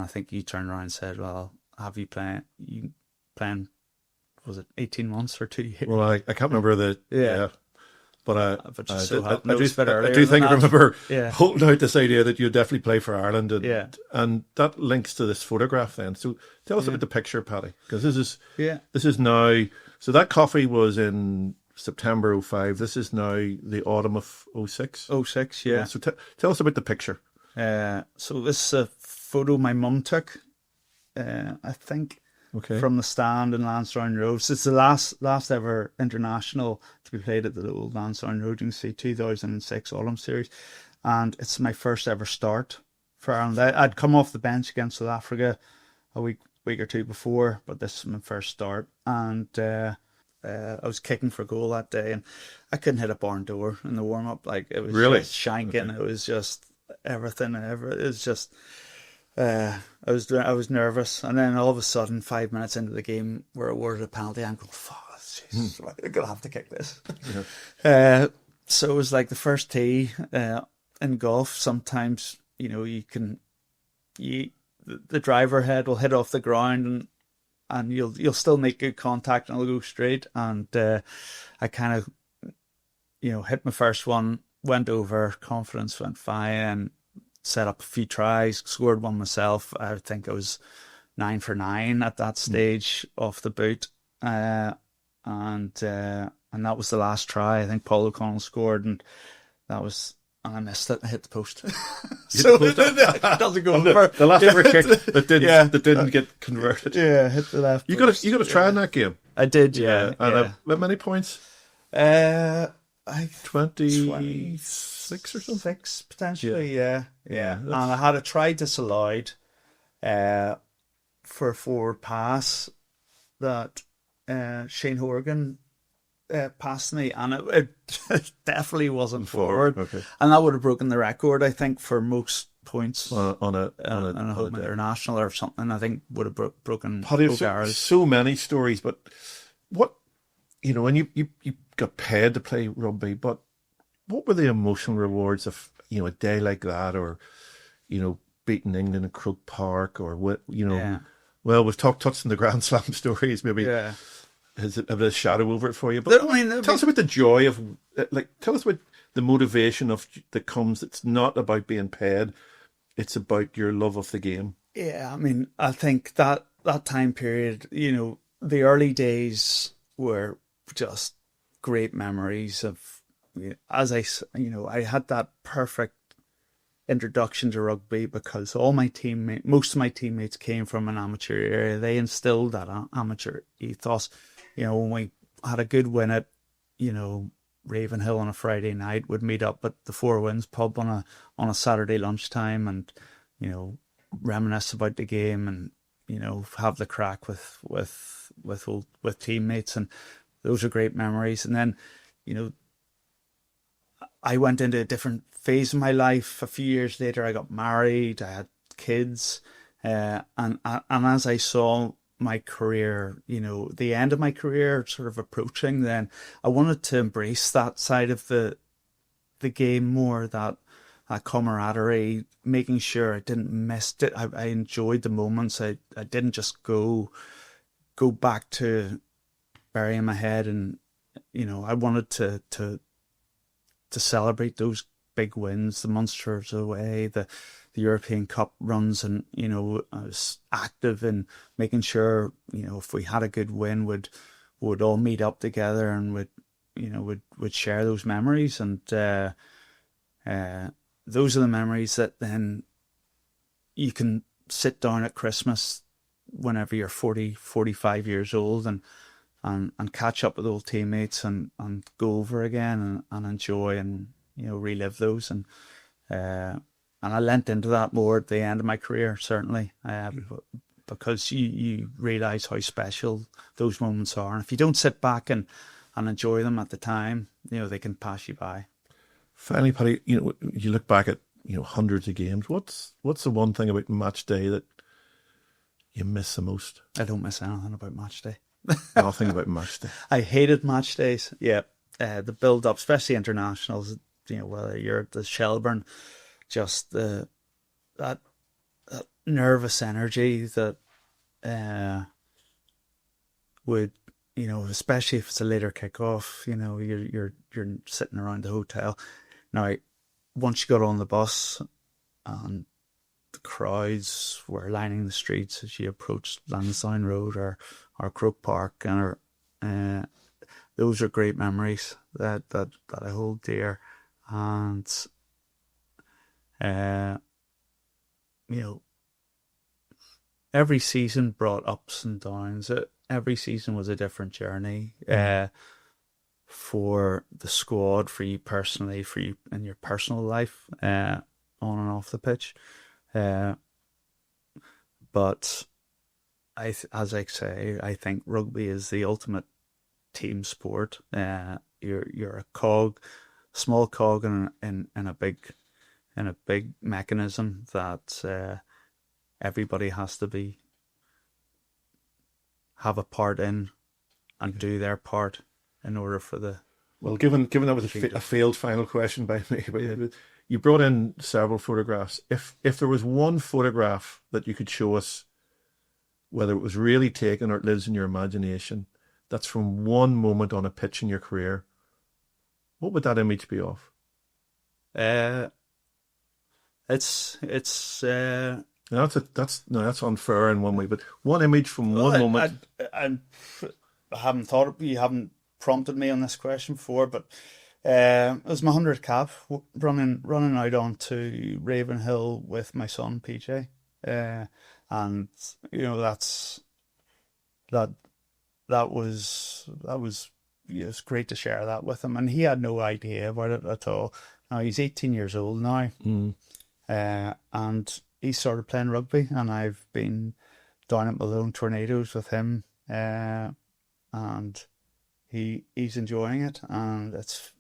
B: think you turned around and said, "Well, have you playing? Was it 18 months or 2 years?"
A: Well, I can't remember But I
B: do
A: think I remember holding out this idea that you'd definitely play for Ireland, and that links to this photograph then. So tell us about the picture, Paddy, because this is now. So that coffee was in September 2005. This is now the autumn of 2006.
B: 2006, yeah.
A: So tell us about the picture.
B: So this is a photo my mum took, I think.
A: Okay.
B: From the stand in Lansdowne Road. So it's the last ever international to be played at the old Lansdowne Road. You can see 2006 Autumn Series. And it's my first ever start for Ireland. I'd come off the bench against South Africa a week or two before, but this is my first start. And I was kicking for goal that day, and I couldn't hit a barn door in the warm-up. Like, it was just shanking. Okay. It was just everything. It was just... I was nervous, and then all of a sudden, 5 minutes into the game, we're awarded a penalty. I'm going, "Fuck, Jesus, I'm gonna have to kick this." So it was like the first tee in golf. Sometimes the driver head will hit off the ground, and you'll still make good contact, and it'll go straight. And I kind of hit my first one, went over, confidence went fine. Set up a few tries, scored one myself. I think I was 9 for 9 at that stage off the boot, and that was the last try. I think Paul O'Connell scored, and I missed it. I hit the post. So it doesn't go over.
A: The last ever kick that didn't get converted.
B: Yeah, hit the left.
A: You got to try in that game.
B: I did. Yeah.
A: And how many points? 26 or something.
B: 6 potentially. Yeah. And I had a try disallowed for a forward pass that Shane Horgan past me, and it definitely wasn't forward.
A: Okay.
B: And that would have broken the record, I think, for most points
A: On a
B: home international or something. I think would have broken
A: Paddy,
B: O'Gara's.
A: so many stories, but what, and you got paid to play rugby, but what were the emotional rewards of, a day like that, or, beating England in Croke Park, or what,
B: Yeah.
A: Well, we've touched on the Grand Slam stories, maybe.
B: Yeah.
A: Has it a bit of shadow over it for you? But tell us about the joy of, tell us about the motivation that comes. It's not about being paid. It's about your love of the game.
B: Yeah, I mean, I think that time period, the early days were just great memories of, as I had that perfect introduction to rugby because most of my teammates came from an amateur area. They instilled that amateur ethos. When we had a good win at, Ravenhill on a Friday night, would meet up at the Four Winds pub on a Saturday lunchtime and, reminisce about the game and, have the crack with teammates, and those are great memories. And then, I went into a different phase of my life. A few years later, I got married. I had kids, and as I saw my career, the end of my career sort of approaching, then I wanted to embrace that side of the game more, that camaraderie, making sure I didn't miss it. I enjoyed the moments. I didn't just go back to burying my head, and I wanted to celebrate those big wins, the Munsters away, the European Cup runs, and I was active in making sure if we had a good win, would all meet up together and would share those memories, and those are the memories that then you can sit down at Christmas whenever you're 40, 45 years old and catch up with old teammates and go over again and enjoy and relive those, and I lent into that more at the end of my career, certainly, because you realise how special those moments are, and if you don't sit back and enjoy them at the time, they can pass you by.
A: Finally, Paddy, you look back at hundreds of games. What's the one thing about match day that you miss the most?
B: I don't miss anything about match day.
A: Nothing about match day.
B: I hated match days. Yeah, the build up, especially internationals. Whether you're at the Shelbourne, just that nervous energy that would, especially if it's a later kickoff. You're sitting around the hotel. Now, once you got on the bus and the crowds were lining the streets as you approached Lansdowne Road or Croke Park, and those are great memories that I hold dear. And every season brought ups and downs. Every season was a different journey. For the squad, for you personally, for you in your personal life, on and off the pitch. But as I say, I think rugby is the ultimate team sport. You're a cog, small cog in a big mechanism that everybody has to have a part in and do their part in order for the.
A: Well, given that was a failed final question by me, but you brought in several photographs. If there was one photograph that you could show us, whether it was really taken or it lives in your imagination, that's from one moment on a pitch in your career, what would that image be of?
B: It's
A: that's unfair in one way, but one image from one moment.
B: I haven't thought you haven't prompted me on this question before, but it was my 100th cap running out onto Ravenhill with my son PJ, and that was it was great to share that with him, and he had no idea about it at all. Now he's 18 years old now, and he started playing rugby, and I've been down at Malone Tornadoes with him, and he's enjoying it, and it's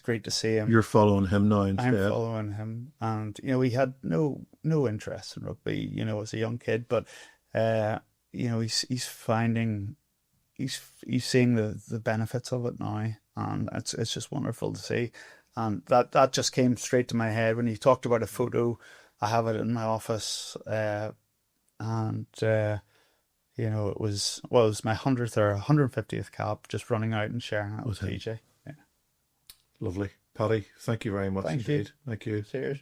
B: great to see him.
A: You're following him now instead.
B: I'm following him, and he had no interest in rugby, as a young kid, but he's finding he's seeing the benefits of it now, and it's just wonderful to see. And that just came straight to my head when you talked about a photo. I have it in my office, and it was my 100th or 150th cap, just running out and sharing it with TJ. Yeah.
A: Lovely. Paddy, thank you very much indeed. Thank you.
B: Cheers.